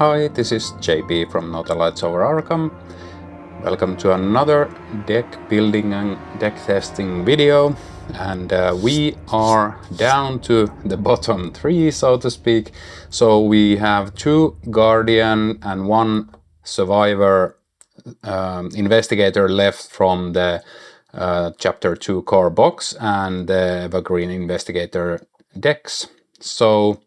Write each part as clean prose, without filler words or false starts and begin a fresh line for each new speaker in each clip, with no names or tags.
Hi, this is JP from Not a Lights Over Arkham. Welcome to another deck building and deck testing video. And we are down to the bottom three, so to speak. So we have 2 Guardian and 1 Survivor Investigator left from the Chapter 2 core box and the Evergreen Investigator decks. So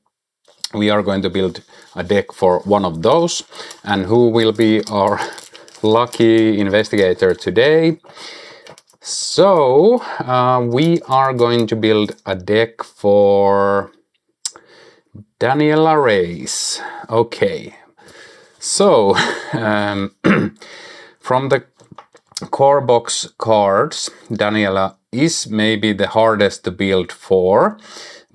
we are going to build a deck for one of those. And who will be our lucky investigator today? So we are going to build a deck for Daniela Reyes. Okay, so from the core box cards, Daniela is maybe the hardest to build for,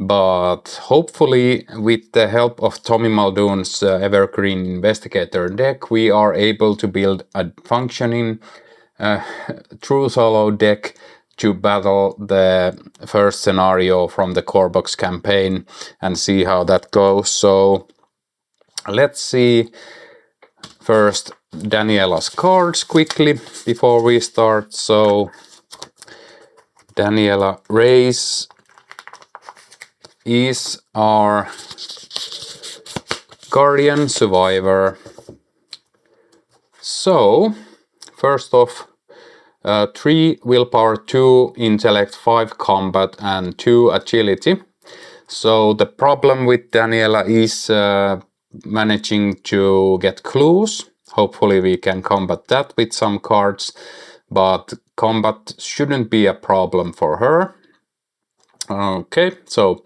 but hopefully with the help of Tommy Muldoon's Evergreen Investigator deck, we are able to build a functioning true solo deck to battle the first scenario from the core box campaign and see how that goes. So let's see first Daniela's cards quickly before we start. So Daniela Reyes is our Guardian Survivor. So first off, 3 willpower, 2 intellect, 5 combat and 2 agility. So the problem with Daniela is managing to get clues. Hopefully we can combat that with some cards, but combat shouldn't be a problem for her. Okay, so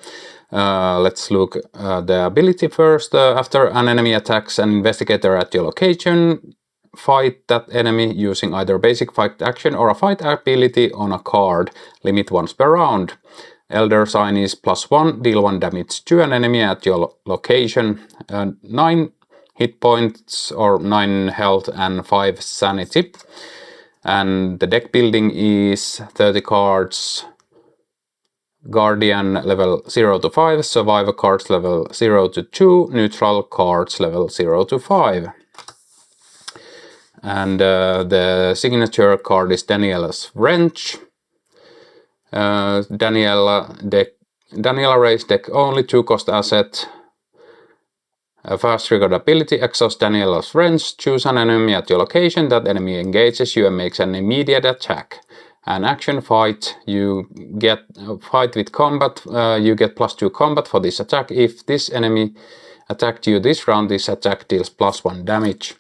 let's look at the ability first. After an enemy attacks an investigator at your location, fight that enemy using either basic fight action or a fight ability on a card. Limit once per round. Elder Sign is +1, deal 1 damage to an enemy at your location. 9 hit points or 9 health and 5 sanity. And the deck building is 30 cards. Guardian level 0 to 5, Survivor cards level 0 to 2, Neutral cards level 0 to 5. And the signature card is Daniela's Wrench. Daniela Reyes deck only 2-cost asset. A fast triggered ability, exhaust Daniela's Wrench, choose an enemy at your location, that enemy engages you and makes an immediate attack. An action fight, you get fight with combat, you get +2 combat for this attack. If this enemy attacked you this round, this attack deals +1 damage.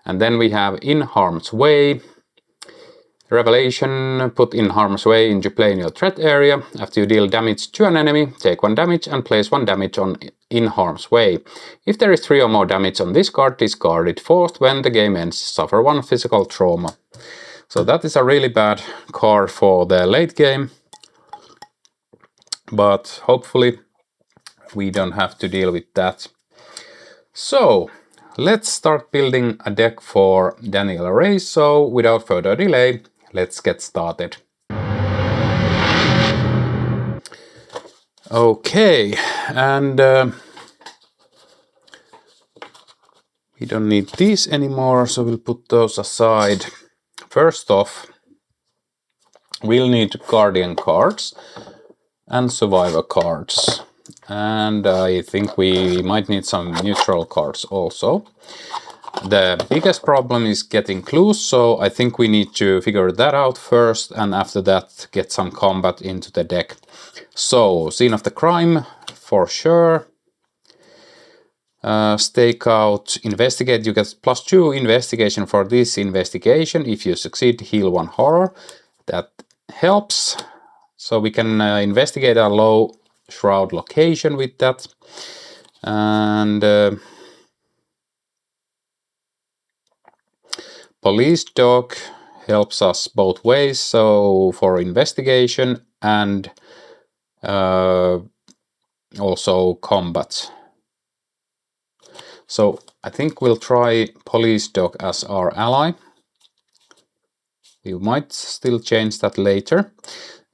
And then we have In Harm's Way. Revelation, put In Harm's Way into play in your threat area. After you deal damage to an enemy, take 1 damage and place 1 damage on In Harm's Way. If there is 3 or more damage on this card, discard it. Forced when the game ends, suffer 1 physical trauma. So that is a really bad card for the late game, but hopefully we don't have to deal with that. So let's start building a deck for Daniela Reyes. So without further delay, let's get started. Okay, and we don't need these anymore, so we'll put those aside. First off, we'll need Guardian cards and Survivor cards. And I think we might need some neutral cards also. The biggest problem is getting clues, so I think we need to figure that out first, and after that get some combat into the deck. So, Scene of the Crime, for sure. Stake out, investigate, you get +2 investigation for this investigation. If you succeed, heal 1 horror. That helps. So we can investigate a low shroud location with that. And Police Dog helps us both ways, so for investigation and also combat. So I think we'll try Police Dog as our ally. We might still change that later.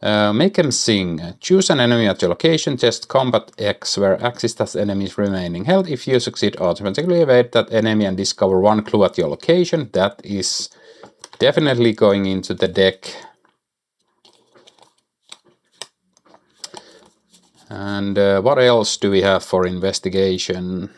Make them sing. Choose an enemy at your location, test combat X, where X is that enemy's remaining health. If you succeed, automatically evade that enemy and discover one clue at your location. That is definitely going into the deck. And what else do we have for investigation?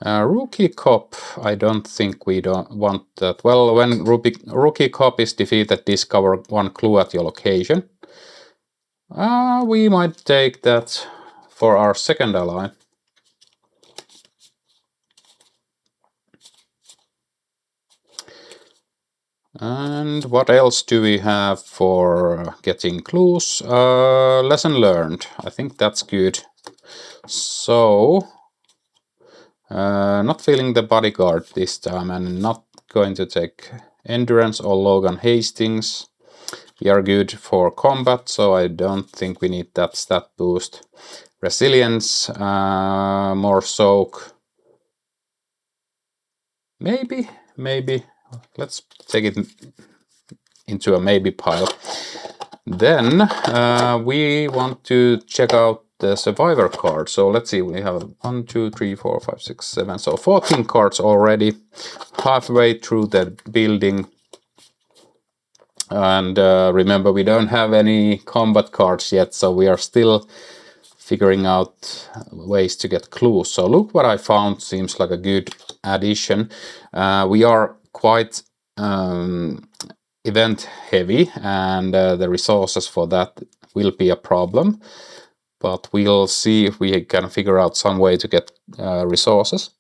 Rookie Cop, I don't think we don't want that. Well, when Rookie Cop is defeated, discover one clue at your location. We might take that for our second ally. And what else do we have for getting clues? Lesson learned. I think that's good. So, not feeling the bodyguard this time and not going to take endurance or Logan Hastings. We are good for combat, so I don't think we need that stat boost. Resilience, more soak. Maybe. Let's take it into a maybe pile. Then we want to check out the survivor card. So let's see, we have 1, 2, 3, 4, 5, 6, 7. So 14 cards already, halfway through the building. And remember, we don't have any combat cards yet, so we are still figuring out ways to get clues. So look what I found, seems like a good addition. We are quite event heavy, and the resources for that will be a problem, but we'll see if we can figure out some way to get resources.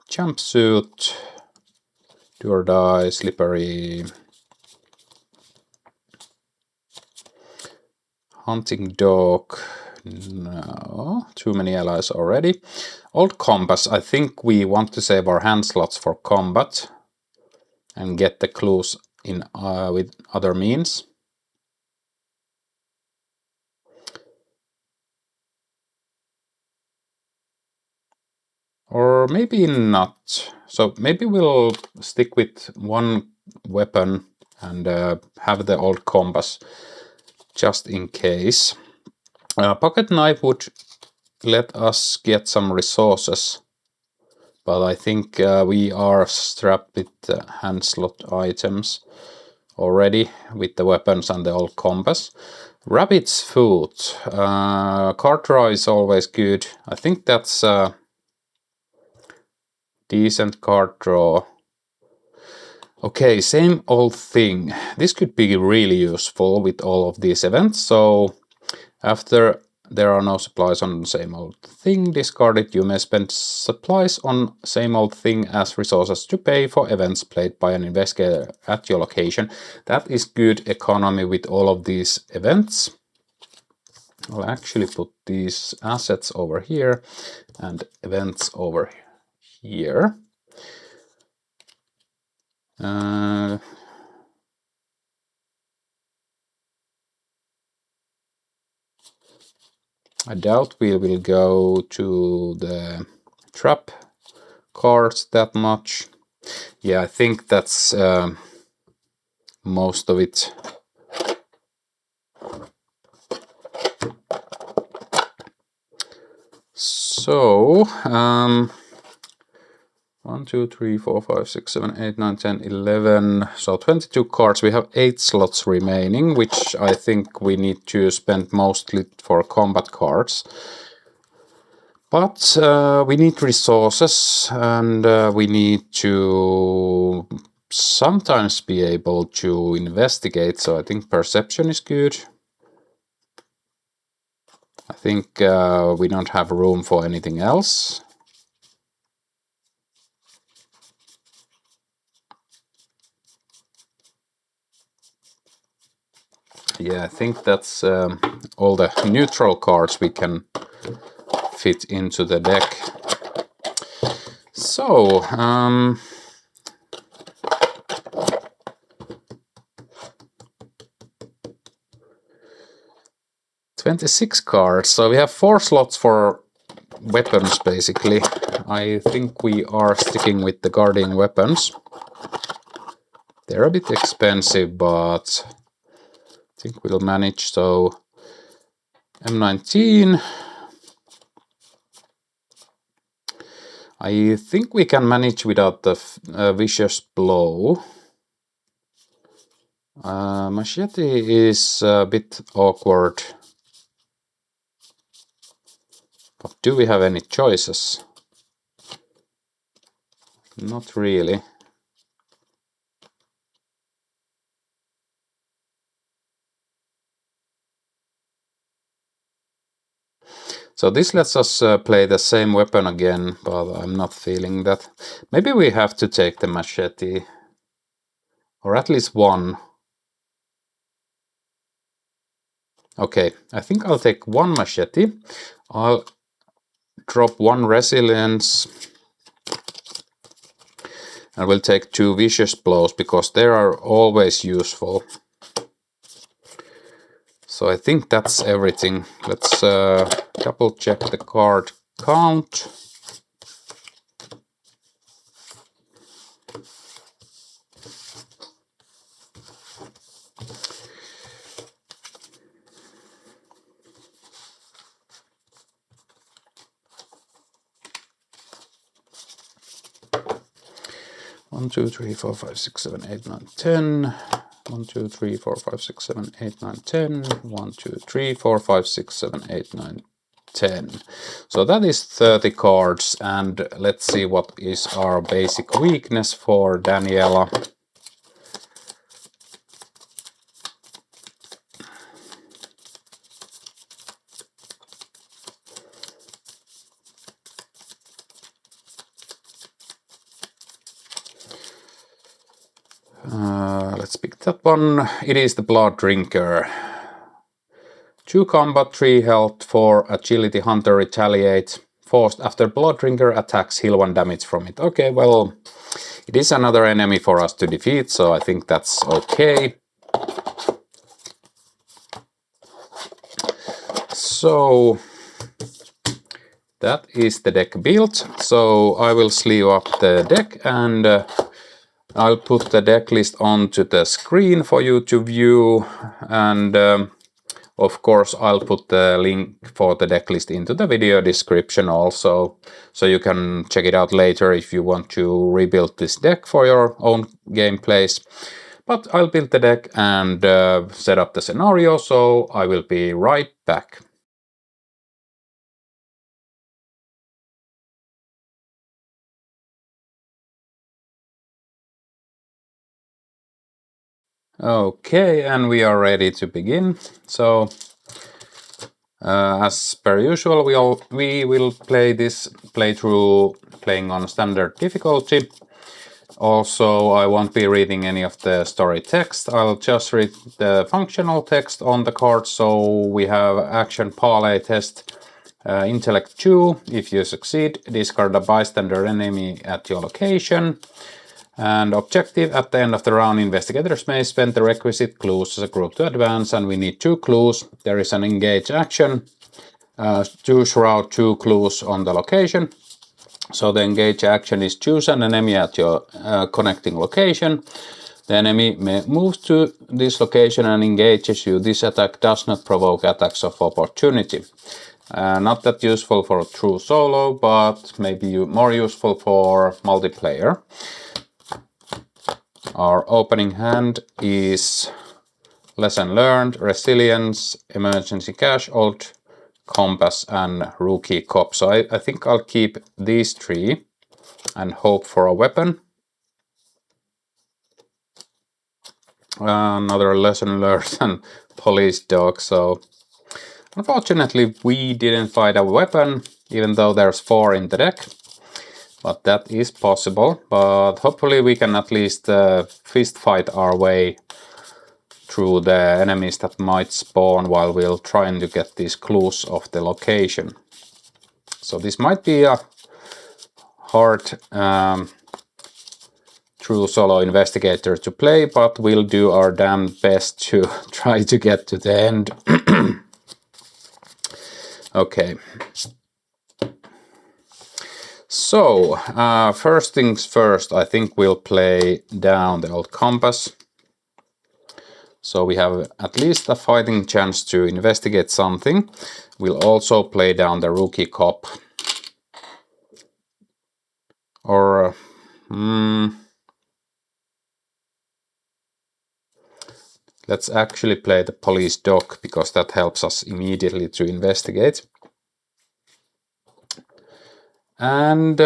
Jumpsuit, do or die, slippery, hunting dog. No, too many allies already. Old compass, I think we want to save our hand slots for combat and get the clues in with other means. Or maybe not. So maybe we'll stick with one weapon and have the old compass just in case. Pocket knife would let us get some resources, but I think we are strapped with hand slot items already with the weapons and the old compass. Rabbit's foot. Card draw is always good. I think that's a decent card draw. Okay, same old thing. This could be really useful with all of these events. So after there are no supplies on the same old thing discarded, you may spend supplies on same old thing as resources to pay for events played by an investigator at your location. That is good economy with all of these events. I'll actually put these assets over here and events over here. I doubt we will go to the trap cards that much. Yeah, I think that's most of it. So, 1, 2, 3, 4, 5, 6, 7, 8, 9, 10, 11. So 22 cards. We have 8 slots remaining, which I think we need to spend mostly for combat cards. But we need resources, and we need to sometimes be able to investigate. So I think perception is good. I think we don't have room for anything else. Yeah, I think that's all the neutral cards we can fit into the deck. So, 26 cards, so we have 4 slots for weapons basically. I think we are sticking with the guarding weapons. They're a bit expensive, but I think we'll manage. So M19. I think we can manage without the vicious blow. Machete is a bit awkward. But do we have any choices? Not really. So this lets us play the same weapon again, but I'm not feeling that. Maybe we have to take the machete. Or at least one. Okay, I think I'll take one machete. I'll drop one resilience. And we'll take 2 vicious blows, because they are always useful. So I think that's everything. Let's double check the card count. One, 2, 3, 4, 5, 6, 7, 8, 9, 10. 1, 2, 3, 4, 5, 6, 7, 8, 9, 10. 1, 2, 3, 4, 5, 6, 7, 8, 9, 10. So that is 30 cards, and let's see what is our basic weakness for Daniela. Let's pick that one. It is the Blood Drinker. 2 combat, 3 health, 4 agility, hunter retaliate. Forced after Blood Drinker attacks, heal 1 damage from it. Okay, well, it is another enemy for us to defeat, so I think that's okay. So that is the deck built. So I will sleeve up the deck, and I'll put the deck list onto the screen for you to view, and of course I'll put the link for the deck list into the video description also, so you can check it out later if you want to rebuild this deck for your own gameplays. But I'll build the deck and set up the scenario, so I will be right back. Okay, and we are ready to begin. So as per usual, we will play this playthrough playing on standard difficulty. Also, I won't be reading any of the story text. I'll just read the functional text on the card. So we have action parlay test, intellect 2. If you succeed, discard a bystander enemy at your location. And objective, at the end of the round, investigators may spend the requisite clues as a group to advance, and we need 2 clues. There is an engage action. Choose route 2 clues on the location. So the engage action is choose an enemy at your connecting location. The enemy moves to this location and engages you. This attack does not provoke attacks of opportunity. Not that useful for a true solo, but maybe more useful for multiplayer. Our opening hand is Lesson Learned, Resilience, Emergency Cash, Old Compass, and Rookie Cop. So I think I'll keep these 3 and hope for a weapon. Another Lesson Learned and Police Dog. So unfortunately we didn't find a weapon, even though there's 4 in the deck. But that is possible, but hopefully we can at least fist fight our way through the enemies that might spawn while we're trying to get these clues of the location. So this might be a hard true solo investigator to play, but we'll do our damn best to try to get to the end. Okay. So, first things first, I think we'll play down the old compass. So we have at least a fighting chance to investigate something. We'll also play down the rookie cop. Or... let's actually play the police dog, because that helps us immediately to investigate. And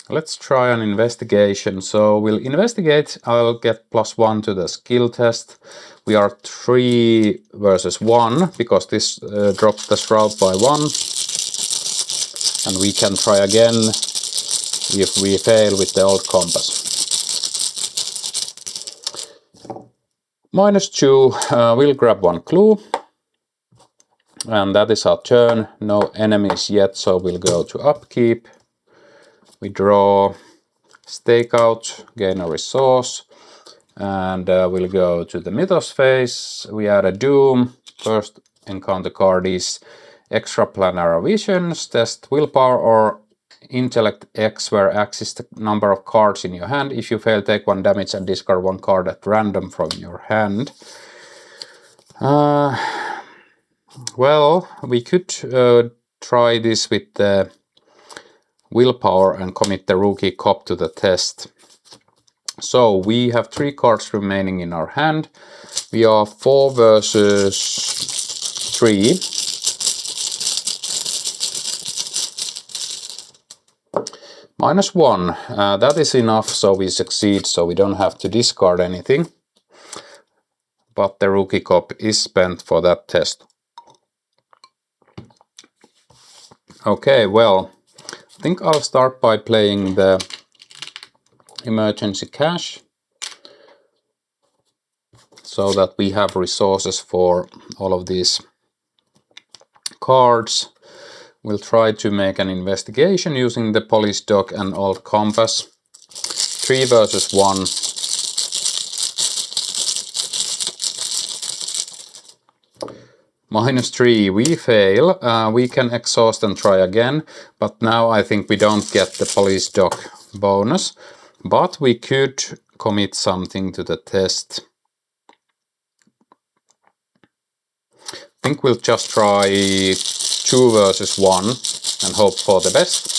let's try an investigation. So we'll investigate. I'll get +1 to the skill test. We are 3 versus 1, because this drops the shroud by 1. And we can try again if we fail with the old compass. -2, we'll grab 1 clue. And that is our turn. No enemies yet, so we'll go to upkeep. We draw stakeout, gain a resource. And we'll go to the mythos phase. We add a doom. First encounter card is extraplanar visions, test willpower or intellect X, where X is the number of cards in your hand. If you fail, take 1 damage and discard 1 card at random from your hand. Well, we could try this with the willpower and commit the rookie cop to the test. So we have 3 cards remaining in our hand. We are 4 versus 3. -1, that is enough, so we succeed, so we don't have to discard anything. But the rookie cop is spent for that test. Okay, well, I think I'll start by playing the emergency cash, so that we have resources for all of these cards. We'll try to make an investigation using the police dog and old compass. 3 versus 1. -3, we fail. We can exhaust and try again, but now I think we don't get the police dog bonus. But we could commit something to the test. I think we'll just try 2 versus 1 and hope for the best.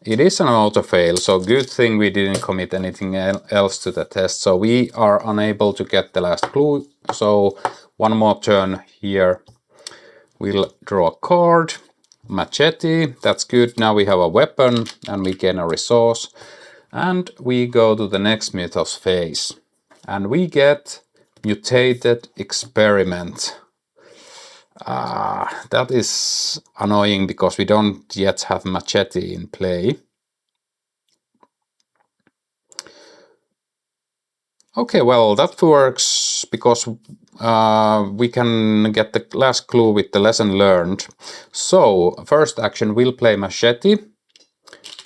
It is an auto fail, so good thing we didn't commit anything else to the test. So we are unable to get the last clue. So 1 more turn here. We'll draw a card. Machete, that's good. Now we have a weapon and we gain a resource. And we go to the next mythos phase. And we get mutated experiment. That is annoying because we don't yet have machete in play. Okay, well, that works because we can get the last clue with the lesson learned. So, first action, we'll play machete.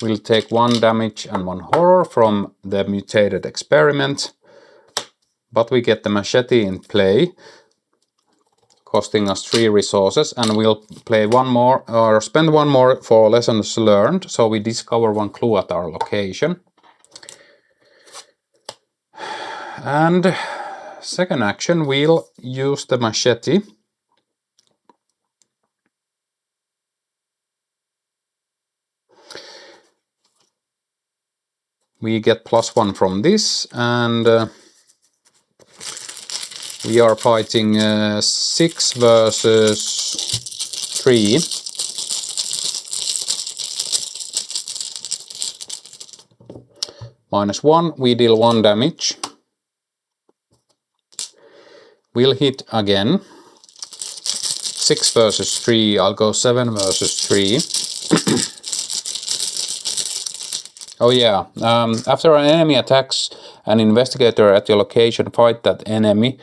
We'll take 1 damage and 1 horror from the mutated experiment. But we get the machete in play, costing us 3 resources, and we'll play 1 more, or spend 1 more for lessons learned, so we discover 1 clue at our location. And second action, we'll use the machete. We get +1 from this, and we are fighting 6 versus 3. -1, we deal 1 damage. We'll hit again. 6 versus 3, I'll go 7 versus 3. Oh yeah, after an enemy attacks an investigator at your location, fight that enemy.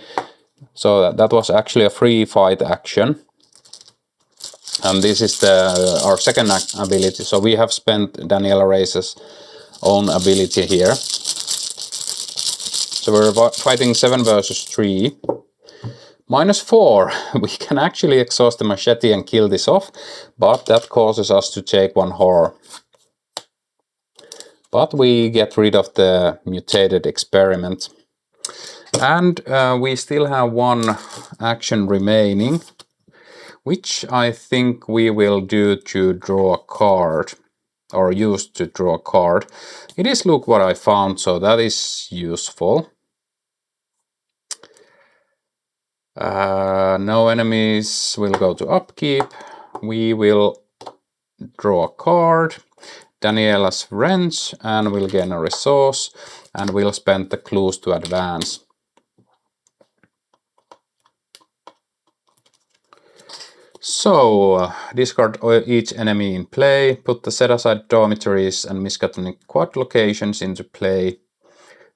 So that was actually a free fight action. And this is our second ability. So we have spent Daniela Reyes' own ability here. So we're fighting 7 versus 3. -4. We can actually exhaust the machete and kill this off, but that causes us to take 1 horror. But we get rid of the mutated experiment. And we still have 1 action remaining, which I think we will do to draw a card, or use to draw a card. It is look what I found, so that is useful. No enemies will go to upkeep. We will draw a card, Daniela's wrench, and we'll gain a resource, and we'll spend the clues to advance. So, discard each enemy in play, put the set-aside dormitories and Miskatonic quad locations into play,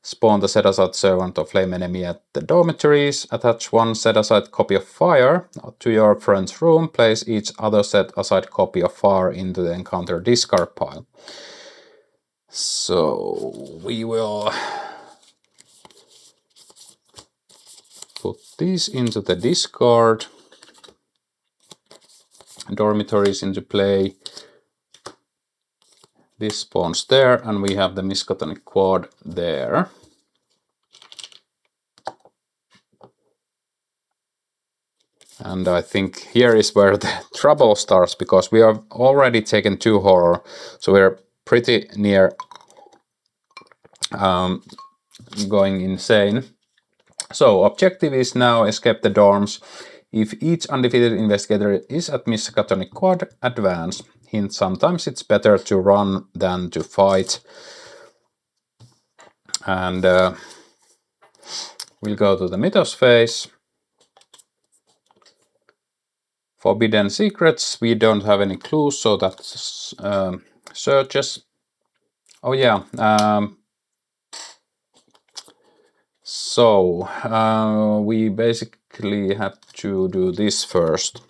spawn the set-aside servant or flame enemy at the dormitories, attach 1 set-aside copy of fire to your friend's room, place each other set-aside copy of fire into the encounter discard pile. So, we will put these into the discard. Dormitories into play. This spawns there, and we have the Miskatonic quad there. And I think here is where the trouble starts, because we have already taken 2 horror, so we're pretty near going insane. So objective is now escape the dorms. If each undefeated investigator is at Miskatonic quad, advance. Hint, sometimes it's better to run than to fight. And we'll go to the Mythos phase. Forbidden secrets, we don't have any clues, so that's searches. Oh yeah, so we basically had to do this first.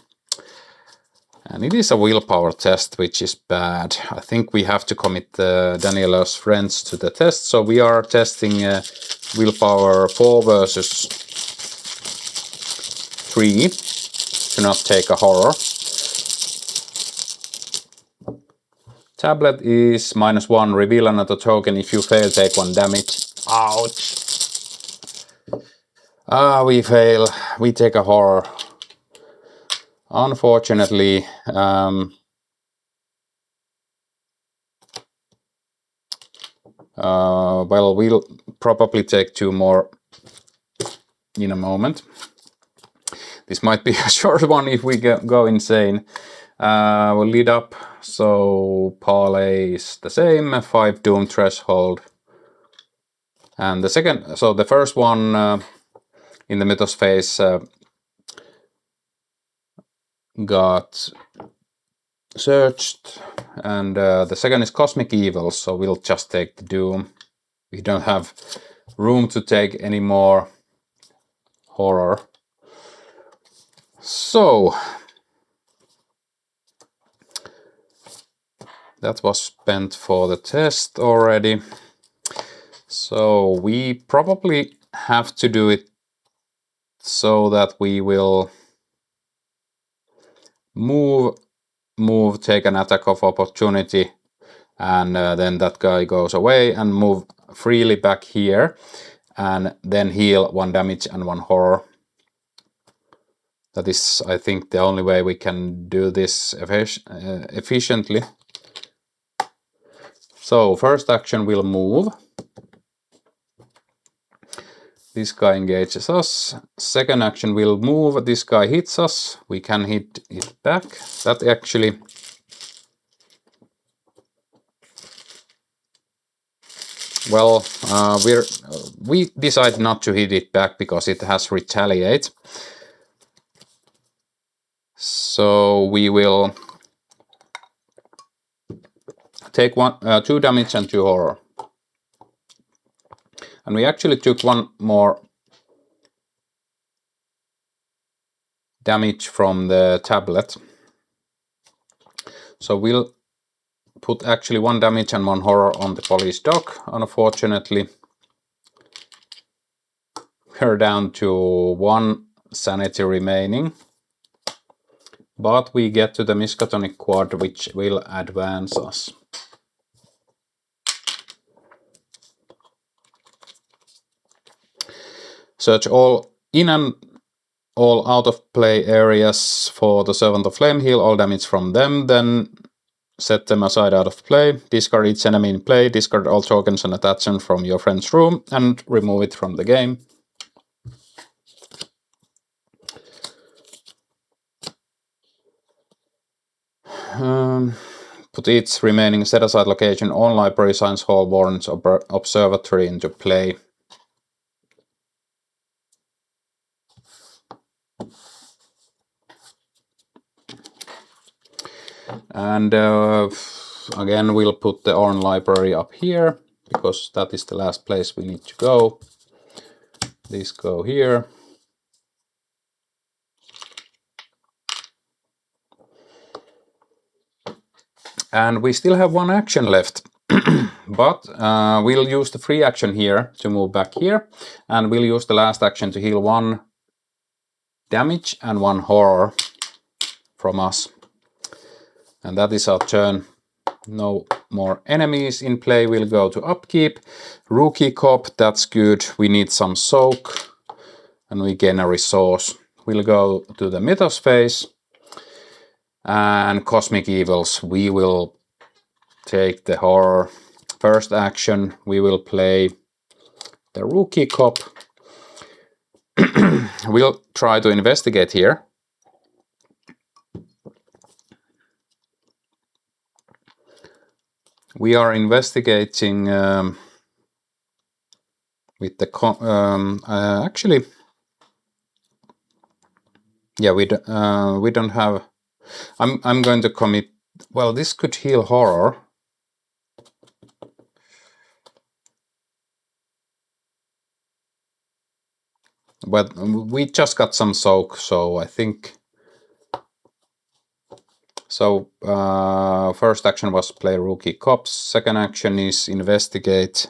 And it is a willpower test, which is bad. I think we have to commit Daniela's friends to the test, so we are testing willpower 4 versus 3 to not take a horror. Tablet is -1, reveal another token. If you fail, take 1 damage. Ouch! We fail. We take a horror. Unfortunately, well, we'll probably take 2 more in a moment. This might be a short one if we go insane. We'll lead up, so parlay is the same, 5 doom threshold. And the second, so the first one in the Mythos phase got searched, and the second is Cosmic Evil, so we'll just take the doom. We don't have room to take any more horror. So that was spent for the test already. So we probably have to do it so that we will move, take an attack of opportunity, and then that guy goes away, and move freely back here, and then heal 1 damage and 1 horror. That is, I think, the only way we can do this efficiently. So first action will move. This guy engages us. Second action will move. This guy hits us. We can hit it back. That actually... Well, we decide not to hit it back because it has retaliate. So we will take 2 damage and 2 horror. And we actually took 1 more damage from the tablet. So we'll put actually 1 damage and 1 horror on the police dog, unfortunately. we're down to 1 sanity remaining. But we get to the Miskatonic quad, which will advance us. Search all in and all out of play areas for the Servant of Flame, heal all damage from them, then set them aside out of play, discard each enemy in play, discard all tokens and attachments from your friend's room, and remove it from the game. Put each remaining set-aside location on library, science hall, warrants, or observatory into play. And again, we'll put the Orn library up here, because that is the last place we need to go. These go here. And we still have 1 action left. But we'll use the free action here to move back here. And we'll use the last action to heal 1 damage and 1 horror from us. And that is our turn. No more enemies in play. We'll go to upkeep. Rookie Cop, that's good. We need some soak. And we gain a resource. We'll go to the Mythos phase. And Cosmic Evils, we will take the horror. First action, we will play the Rookie Cop. We'll try to investigate here. We are investigating with the actually, yeah, we don't have. I'm going to commit. Well, this could heal horror. But we just got some soak, so I think. So first action was play Rookie Cops. Second action is investigate.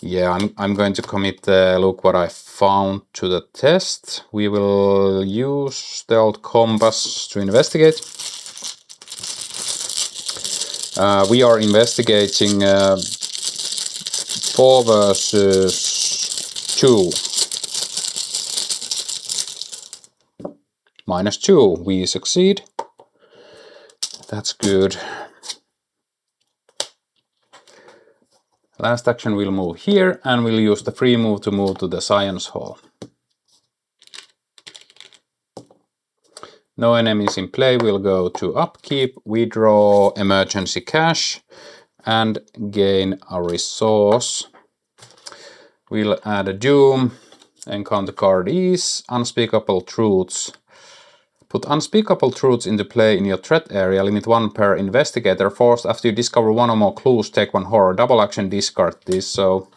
Yeah, I'm going to commit look what I found to the test. We will use the old compass to investigate. We are investigating 4 versus 2. -2, we succeed. That's good. Last action we'll move here, and we'll use the free move to move to the Science Hall. No enemies in play, we'll go to upkeep, we draw emergency cash, and gain a resource. We'll add a doom, encounter card is Unspeakable Truths. Put Unspeakable Truths into play in your threat area, limit 1 per investigator, forced after you discover 1 or more clues, take 1 horror, double action, discard this. So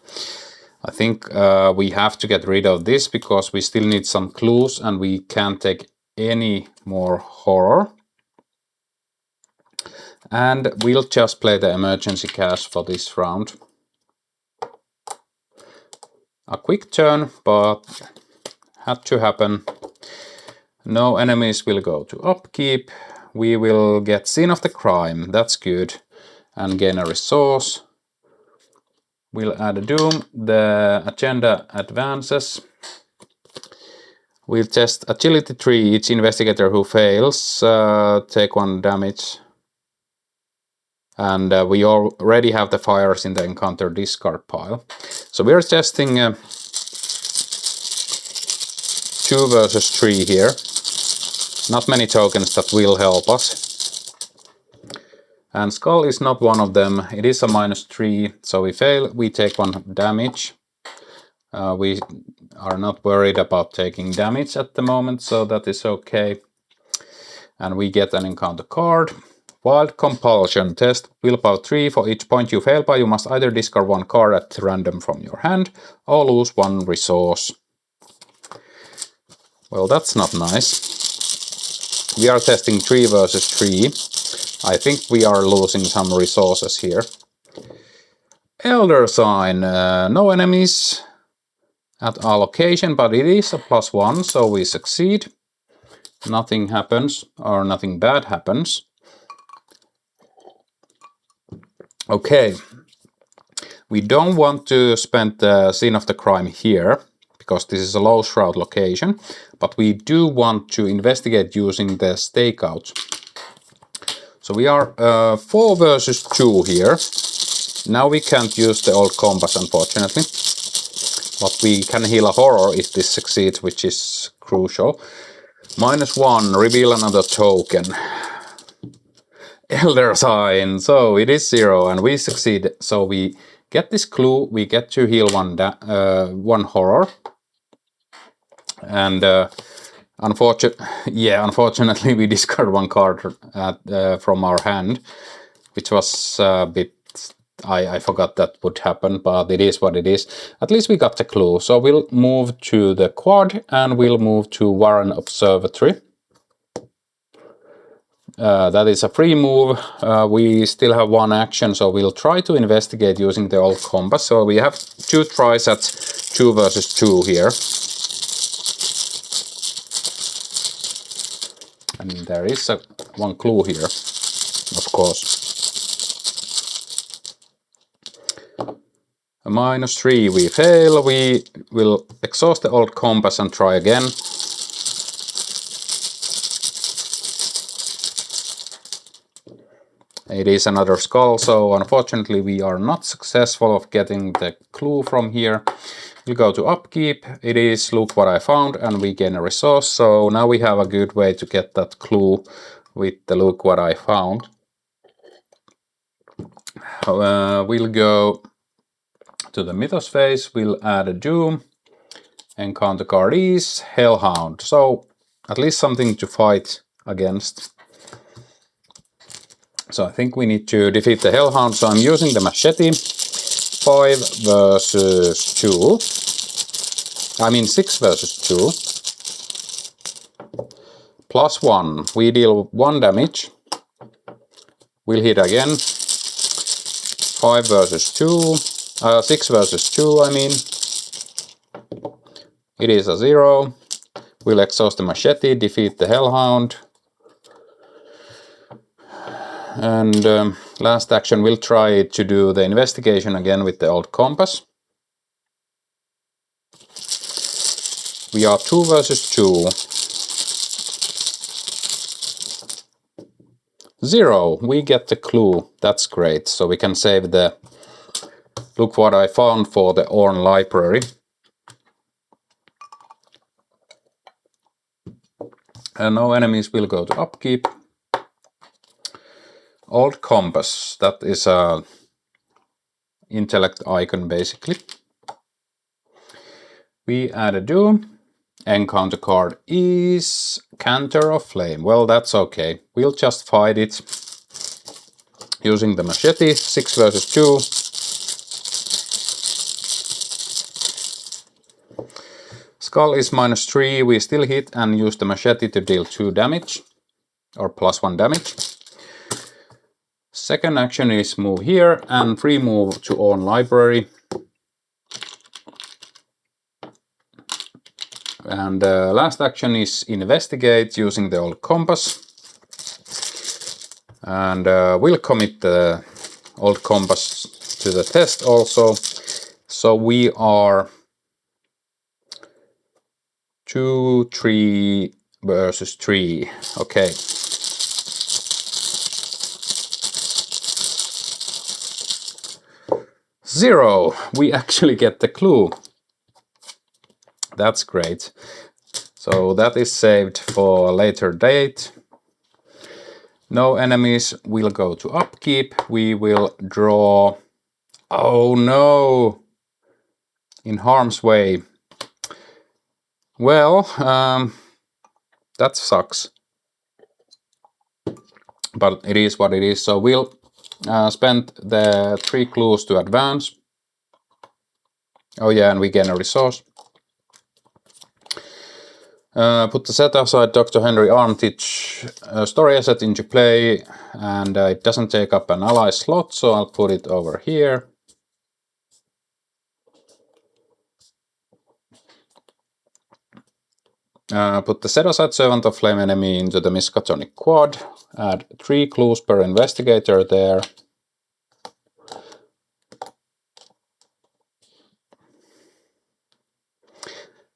I think we have to get rid of this because we still need some clues and we can't take any more horror. And we'll just play the emergency cash for this round. A quick turn, but had to happen. No enemies will go to upkeep. We will get scene of the crime, that's good. And gain a resource. We'll add a doom. The agenda advances. We'll test agility 3. Each investigator who fails take 1 damage. And we already have the fires in the encounter discard pile. So we're testing 2 versus 3 here. Not many tokens that will help us. And Skull is not one of them. It is a -3, so we fail. We take 1 damage. We are not worried about taking damage at the moment, so that is okay. And we get an encounter card. Wild Compulsion. Test willpower 3. For each point you fail by, you must either discard 1 card at random from your hand or lose 1 resource. Well, that's not nice. We are testing 3 versus 3. I think we are losing some resources here. Elder Sign, no enemies at our location, but it is a +1, so we succeed. Nothing happens, or nothing bad happens. Okay, we don't want to spend the scene of the crime here, because this is a low shroud location, but we do want to investigate using the stakeout. So we are 4 versus 2 here. Now we can't use the old compass, unfortunately, but we can heal a horror if this succeeds, which is crucial. -1, reveal another token. Elder Sign, so it is 0 and we succeed. So we get this clue, we get to heal one horror. And unfortunately we discard 1 card from our hand, which was a bit... I forgot that would happen, but it is what it is. At least we got the clue. So we'll move to the quad and we'll move to Warren Observatory. That is a free move. We still have 1 action, so we'll try to investigate using the old compass. So we have 2 tries at 2 versus 2 here. And there is 1 clue here, of course. A -3, we fail. We will exhaust the old compass and try again. It is another skull, so unfortunately we are not successful of getting the clue from here. We'll go to upkeep. It is look what I found, and we gain a resource. So now we have a good way to get that clue with the look what I found. We'll go to the Mythos phase. We'll add a Doom. Encounter card is Hellhound. So at least something to fight against. So I think we need to defeat the Hellhound. So I'm using the machete. 5 versus 2. I mean 6 versus 2. +1. We deal 1 damage. We'll hit again. 5 versus 2. 6 versus 2, I mean. It is a 0. We'll exhaust the machete, defeat the Hellhound. And last action, we'll try to do the investigation again with the old compass. We are 2 versus 2. 0. We get the clue. That's great. So we can save the look what I found for the Orn library. And no enemies will go to upkeep. Old compass. That is a intellect icon basically. We add a Doom. Encounter card is Canter of Flame. Well, that's okay. We'll just fight it using the machete. 6 versus 2. Skull is -3. We still hit and use the machete to deal 2 damage. Or +1 damage. Second action is move here and free move to own library. And last action is investigate using the old compass. And we'll commit the old compass to the test also. So we are 2, 3 versus 3. Okay. Zero. We actually get the clue. That's great. So that is saved for a later date. No enemies. We'll go to upkeep. We will draw... Oh no! In harm's way. Well, that sucks. But it is what it is. So we'll spend the 3 clues to advance. Oh yeah, and we gain a resource. Put the set aside Dr. Henry Armitage story asset into play, and it doesn't take up an ally slot, so I'll put it over here. Put the set-aside Servant of Flame enemy into the Miskatonic quad. Add 3 clues per investigator there.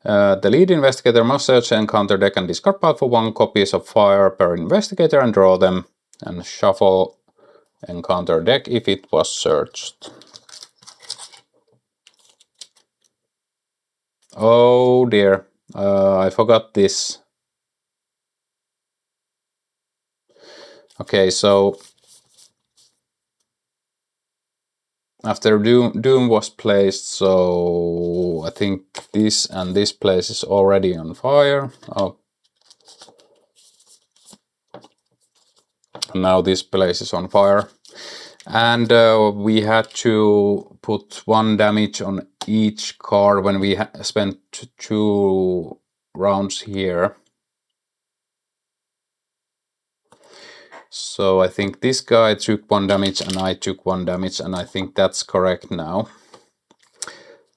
The lead investigator must search the encounter deck and discard pile for 1 copies of fire per investigator and draw them, and shuffle encounter deck if it was searched. Oh dear, I forgot this. Okay, so after Doom was placed, so I think this and this place is already on fire. Oh. Now this place is on fire. And we had to put 1 damage on each card when we spent 2 rounds here. So I think this guy took 1 damage and I took 1 damage, and I think that's correct now.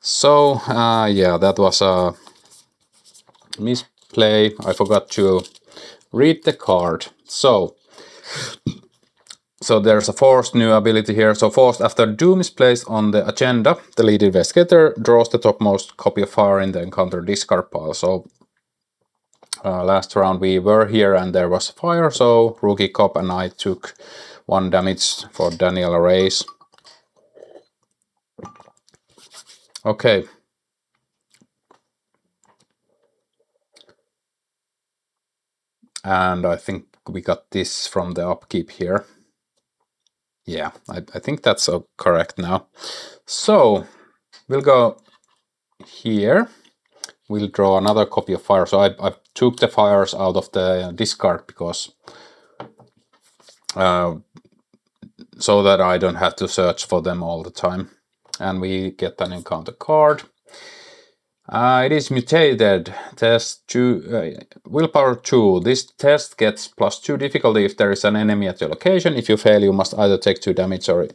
So yeah, that was a misplay. I forgot to read the card. So there's a forced new ability here. So forced, after Doom is placed on the agenda, the lead investigator draws the topmost copy of fire in the encounter discard pile. So last round we were here and there was fire, so Rookie Cop and I took 1 damage for Daniel Reyes. Okay. And I think we got this from the upkeep here. Yeah, I think that's correct now. So we'll go here. We'll draw another copy of fire. So I took the fires out of the discard because so that I don't have to search for them all the time. And we get an encounter card. It is mutated. Test 2, willpower 2. This test gets +2 difficulty if there is an enemy at your location. If you fail, you must either take 2 damage or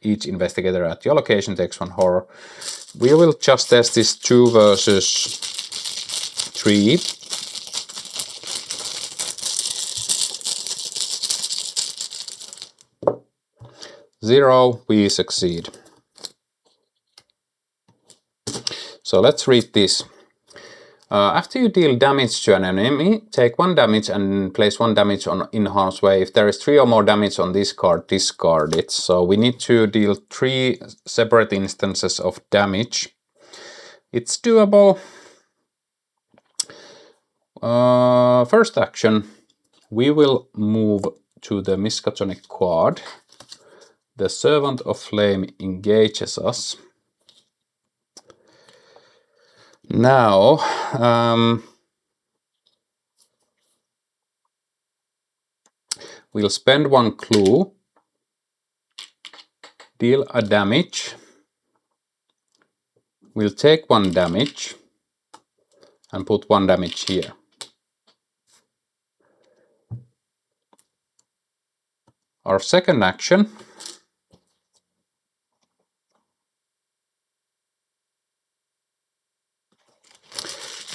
each investigator at your location takes 1 horror. We will just test this 2 versus 3. Zero, we succeed. So let's read this. After you deal damage to an enemy, take 1 damage and place 1 damage in harm's way. If there is 3 or more damage on this card, discard it. So we need to deal 3 separate instances of damage. It's doable. First action, we will move to the Miskatonic quad. The Servant of Flame engages us. Now, we'll spend 1 clue, deal a damage, we'll take 1 damage and put 1 damage here. Our second action,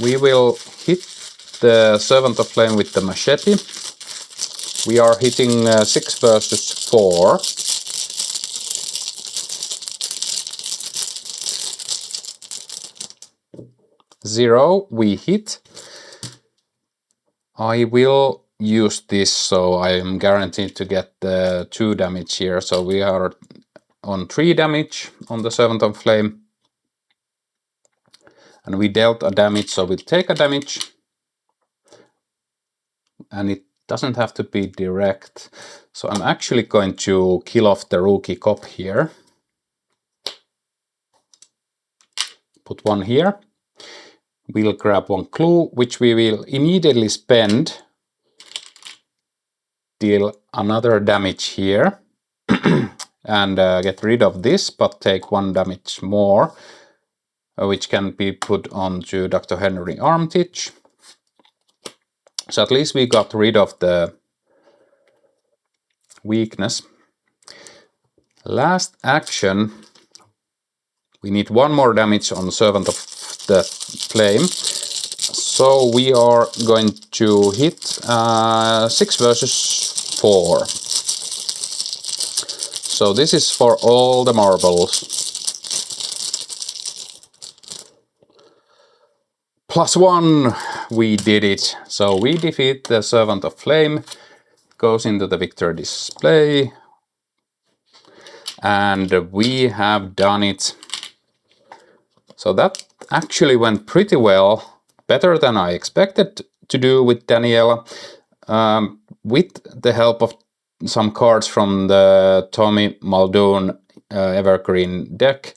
we will hit the Servant of Flame with the machete. We are hitting 6 versus 4. Zero, we hit. I will use this, so I am guaranteed to get the 2 damage here. So we are on 3 damage on the Servant of Flame. And we dealt a damage, so we'll take a damage. And it doesn't have to be direct. So I'm actually going to kill off the Rookie Cop here. Put 1 here. We'll grab 1 clue, which we will immediately spend. Deal another damage here. And get rid of this, but take 1 damage more. Which can be put onto Dr. Henry Armitage. So at least we got rid of the weakness. Last action, we need 1 more damage on Servant of the Flame. So we are going to hit 6 versus 4. So this is for all the marbles. +1, we did it. So we defeat the Servant of Flame, goes into the victory display, and we have done it. So that actually went pretty well, better than I expected to do with Daniela. With the help of some cards from the Tommy Muldoon Evergreen deck,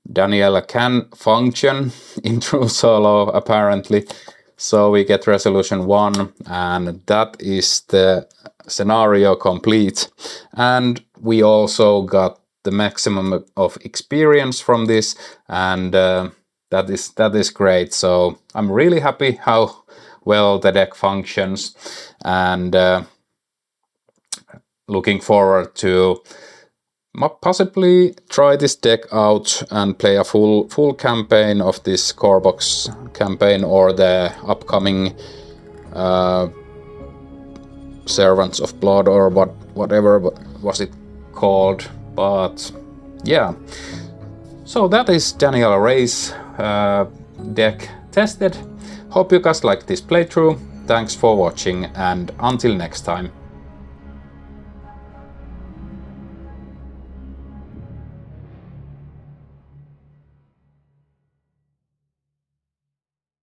Daniela can function in true solo apparently. So we get resolution 1, and that is the scenario complete. And we also got the maximum of experience from this, and that is great. So I'm really happy how well the deck functions, and looking forward to possibly try this deck out and play a full campaign of this core box campaign, or the upcoming Servants of Blood, or whatever was it called. But yeah, so that is Daniela Ray's deck tested. Hope you guys liked this playthrough. Thanks for watching, and until next time.